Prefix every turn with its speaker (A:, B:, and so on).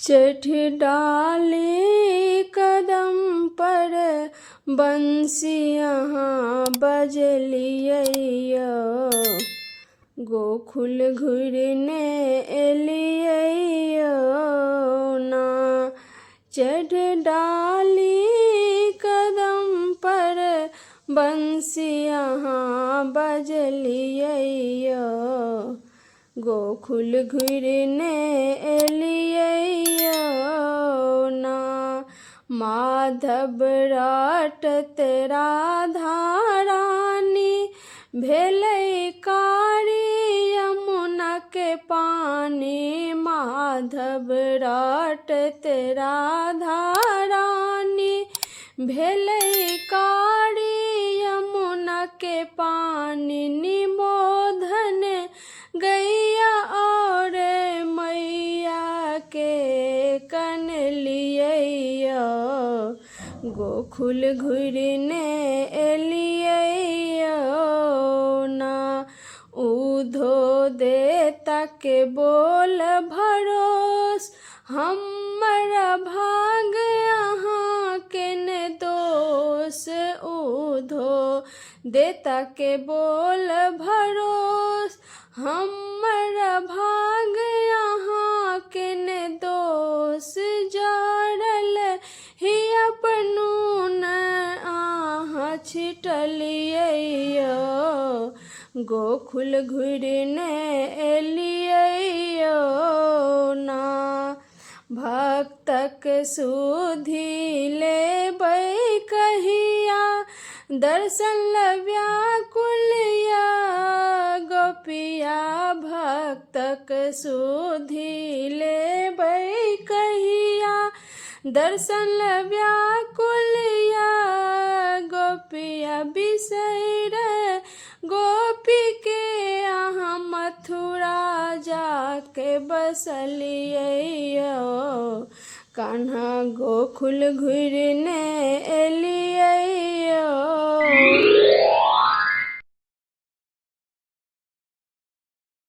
A: चढ़ डाले कदम पर बंसी यहाँ बजलियै गोकुल घुरने एलियै ना। चढ़ डाली कदम पर बंसी यहाँ बजलियै गोकुल घुरने एलियै ना। माधव रटत राधा रानी भेलै कारी यमुना के पानी। माधव रटत राधा रानी भेलै कारी यमुना के पानी। निमोधन गैया और मैया के कनलियै गोकुल घुरने एलियै ना। उधो देता के बोल भरोस हमर भाग यहाँ केने दोष। उधो देता के बोल भरोस हमर भाग यहाँ केने दोष। जड़ल ही अपनून आहाँ छिटलियै गोकुल घुरने एलियै ना। भक्तक सुधि लेबै कहिया दर्शन व्याकुल गोपिया। भक्तक सुधि लेबै कहिया दर्शन व्याकुल गोपिया। बिसैर गोपी के अहाँ मथुरा जाके बसलियै कान्हा गोकुल घुरने